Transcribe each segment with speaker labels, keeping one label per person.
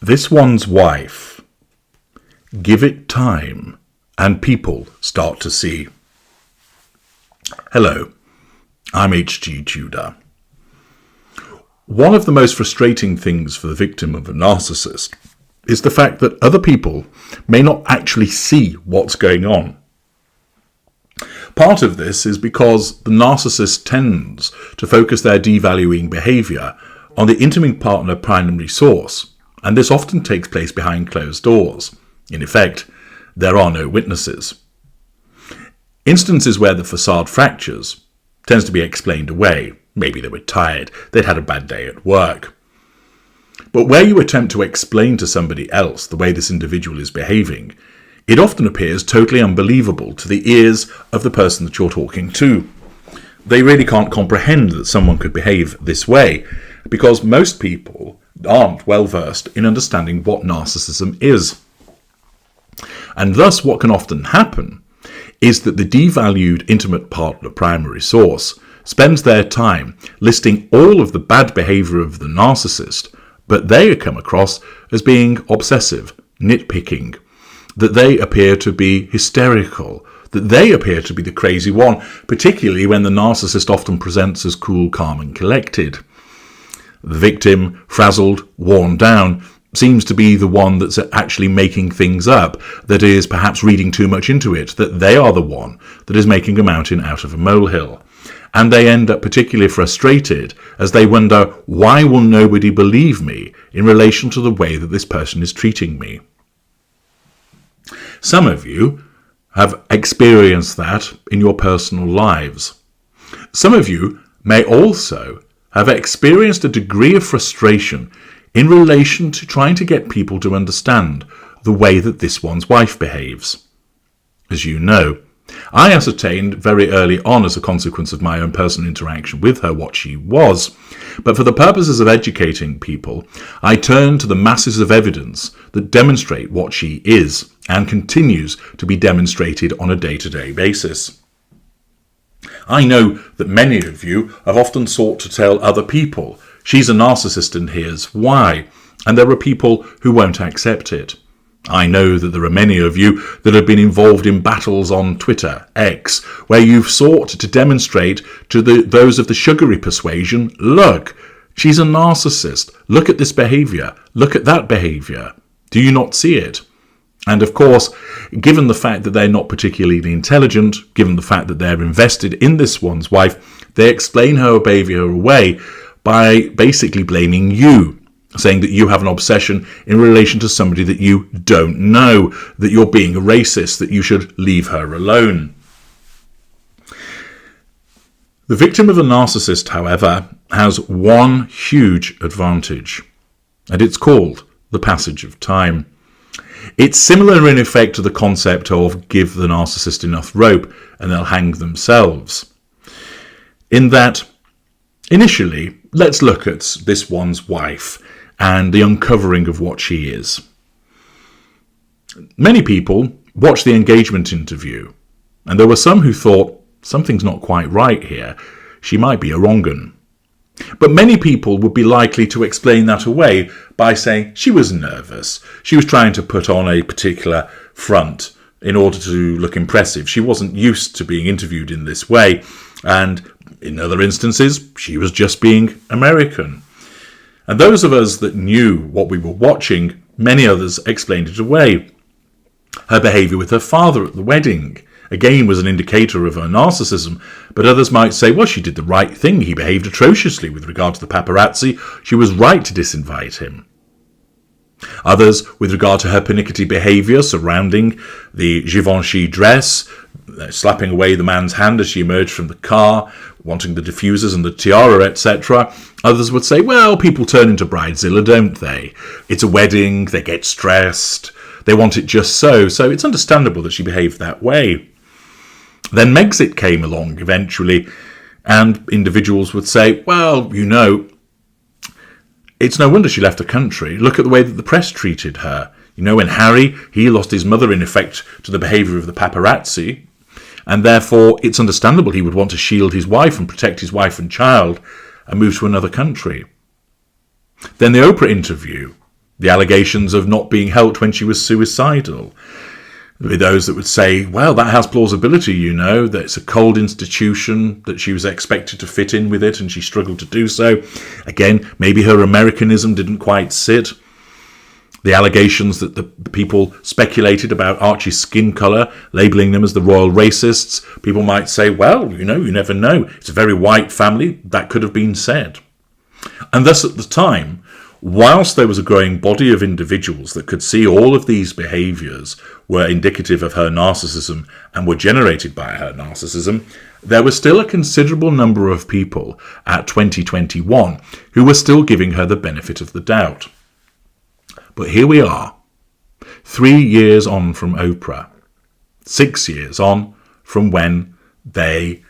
Speaker 1: This one's wife. Give it time, and people start to see. Hello, I'm H.G. Tudor. One of the most frustrating things for the victim of a narcissist is the fact that other people may not actually see what's going on. Part of this is because the narcissist tends to focus their devaluing behaviour on the intimate partner primary source, and this often takes place behind closed doors. In effect, there are no witnesses. Instances where the facade fractures tends to be explained away. Maybe they were tired, they'd had a bad day at work. But where you attempt to explain to somebody else the way this individual is behaving, it often appears totally unbelievable to the ears of the person that you're talking to. They really can't comprehend that someone could behave this way, because most people aren't well versed in understanding what narcissism is. And thus what can often happen is that the devalued intimate partner primary source spends their time listing all of the bad behaviour of the narcissist, but they are come across as being obsessive, nitpicking, that they appear to be hysterical, that they appear to be the crazy one, particularly when the narcissist often presents as cool, calm and collected. The victim, frazzled, worn down, seems to be the one that's actually making things up, that is perhaps reading too much into it, that they are the one that is making a mountain out of a molehill. And they end up particularly frustrated as they wonder, why will nobody believe me in relation to the way that this person is treating me? Some of you have experienced that in your personal lives. Some of you may also have experienced a degree of frustration in relation to trying to get people to understand the way that this one's wife behaves. As you know, I ascertained very early on, as a consequence of my own personal interaction with her, what she was, but for the purposes of educating people, I turned to the masses of evidence that demonstrate what she is and continues to be demonstrated on a day-to-day basis. I know that many of you have often sought to tell other people, she's a narcissist and here's why, and there are people who won't accept it. I know that there are many of you that have been involved in battles on Twitter, X, where you've sought to demonstrate to those of the sugary persuasion, look, she's a narcissist, look at this behaviour, look at that behaviour. Do you not see it? And of course, given the fact that they're not particularly intelligent, given the fact that they're invested in this one's wife, they explain her behaviour away by basically blaming you, saying that you have an obsession in relation to somebody that you don't know, that you're being a racist, that you should leave her alone. The victim of a narcissist, however, has one huge advantage, and it's called the passage of time. It's similar in effect to the concept of give the narcissist enough rope and they'll hang themselves. In that, initially, let's look at this one's wife and the uncovering of what she is. Many people watched the engagement interview, and there were some who thought, something's not quite right here, she might be a wrong 'un. But many people would be likely to explain that away by saying she was nervous, she was trying to put on a particular front in order to look impressive, she wasn't used to being interviewed in this way, and in other instances, she was just being American. And those of us that knew what we were watching, many others explained it away. Her behaviour with her father at the wedding, again, was an indicator of her narcissism, but others might say, well, she did the right thing, he behaved atrociously with regard to the paparazzi, she was right to disinvite him. Others, with regard to her pernickety behaviour surrounding the Givenchy dress, slapping away the man's hand as she emerged from the car, wanting the diffusers and the tiara, etc. Others would say, well, people turn into bridezilla, don't they? It's a wedding, they get stressed, they want it just so it's understandable that she behaved that way. Then Megxit came along eventually, and individuals would say, well, you know, it's no wonder she left the country. Look at the way that the press treated her. You know, when Harry, he lost his mother in effect to the behaviour of the paparazzi. and therefore it's understandable he would want to shield his wife and protect his wife and child and move to another country. Then the Oprah interview, the allegations of not being helped when she was suicidal. There would be those that would say, well, that has plausibility, that it's a cold institution, that she was expected to fit in with it and she struggled to do so. Again, maybe her Americanism didn't quite sit. The allegations that the people speculated about Archie's skin colour, labelling them as the royal racists, people might say, well, you never know. It's a very white family. That could have been said. And thus at the time, whilst there was a growing body of individuals that could see all of these behaviours were indicative of her narcissism and were generated by her narcissism, there was still a considerable number of people at 2021 who were still giving her the benefit of the doubt. But here we are, 3 years on from Oprah, 6 years on from when they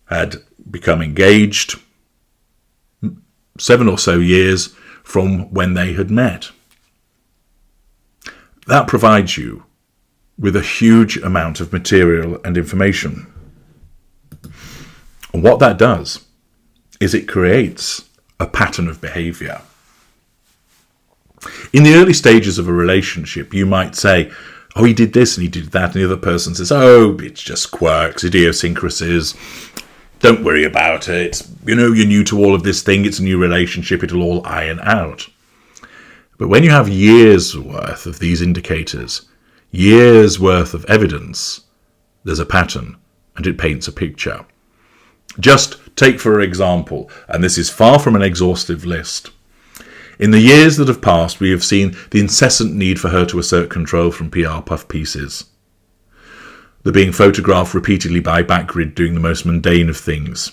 Speaker 1: had become engaged, 7 or so years from when they had met. That provides you with a huge amount of material and information. And what that does is it creates a pattern of behaviour. In the early stages of a relationship, you might say, oh, he did this and he did that, and the other person says, oh, it's just quirks, idiosyncrasies, don't worry about it, you're new to all of this thing, it's a new relationship, it'll all iron out. But when you have years worth of these indicators, years worth of evidence, there's a pattern and it paints a picture. Just take for example, and this is far from an exhaustive list, in the years that have passed, we have seen the incessant need for her to assert control from PR puff pieces. The being photographed repeatedly by Backgrid doing the most mundane of things.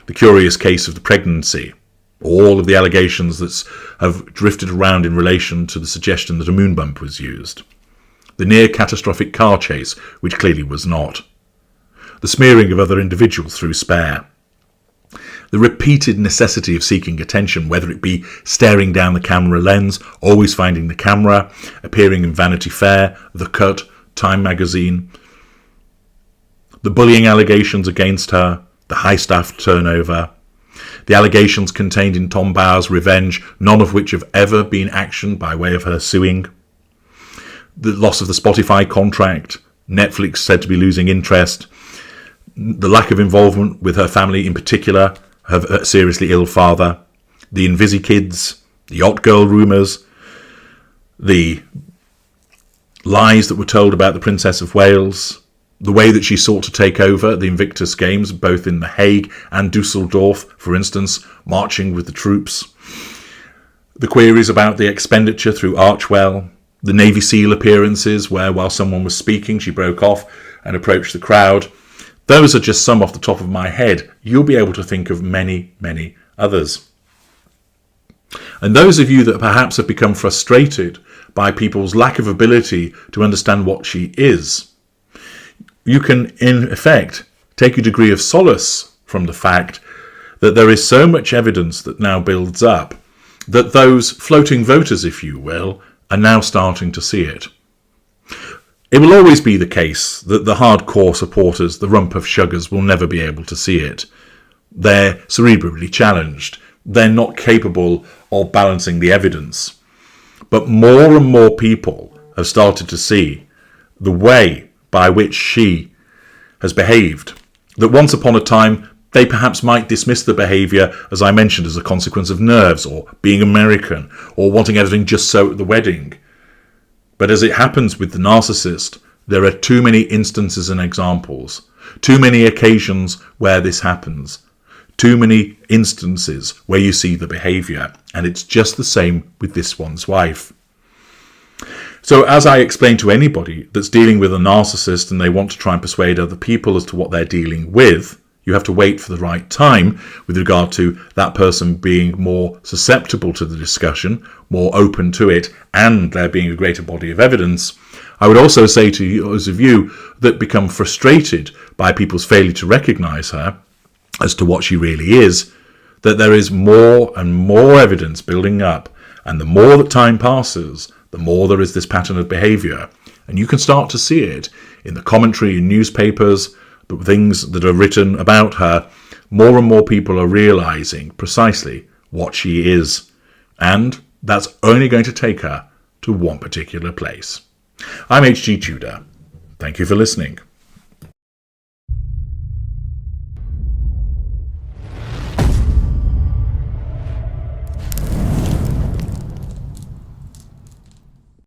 Speaker 1: The curious case of the pregnancy. All of the allegations that have drifted around in relation to the suggestion that a moon bump was used. The near catastrophic car chase, which clearly was not. The smearing of other individuals through Spare. The repeated necessity of seeking attention, whether it be staring down the camera lens, always finding the camera, appearing in Vanity Fair, The Cut, Time magazine. The bullying allegations against her, the high staff turnover. The allegations contained in Tom Bower's Revenge, none of which have ever been actioned by way of her suing. The loss of the Spotify contract, Netflix said to be losing interest. The lack of involvement with her family in particular, her seriously ill father, the Invisi-Kids, the Yacht Girl rumours, the lies that were told about the Princess of Wales, the way that she sought to take over the Invictus Games, both in The Hague and Dusseldorf, for instance, marching with the troops, the queries about the expenditure through Archwell, the Navy SEAL appearances where while someone was speaking she broke off and approached the crowd. Those are just some off the top of my head. You'll be able to think of many, many others. And those of you that perhaps have become frustrated by people's lack of ability to understand what she is, you can, in effect, take a degree of solace from the fact that there is so much evidence that now builds up that those floating voters, if you will, are now starting to see it. It will always be the case that the hardcore supporters, the rump of shuggers, will never be able to see it. They're cerebrally challenged. They're not capable of balancing the evidence. But more and more people have started to see the way by which she has behaved. That once upon a time, they perhaps might dismiss the behaviour, as I mentioned, as a consequence of nerves or being American or wanting everything just so at the wedding. But as it happens with the narcissist, there are too many instances and examples, too many occasions where this happens, too many instances where you see the behaviour, and it's just the same with this one's wife. So as I explain to anybody that's dealing with a narcissist and they want to try and persuade other people as to what they're dealing with, you have to wait for the right time with regard to that person being more susceptible to the discussion, more open to it, and there being a greater body of evidence. I would also say to those of you that become frustrated by people's failure to recognise her as to what she really is, that there is more and more evidence building up, and the more that time passes, the more there is this pattern of behaviour. And you can start to see it in the commentary in newspapers, the things that are written about her, more and more people are realizing precisely what she is. And that's only going to take her to one particular place. I'm H.G. Tudor. Thank you for listening.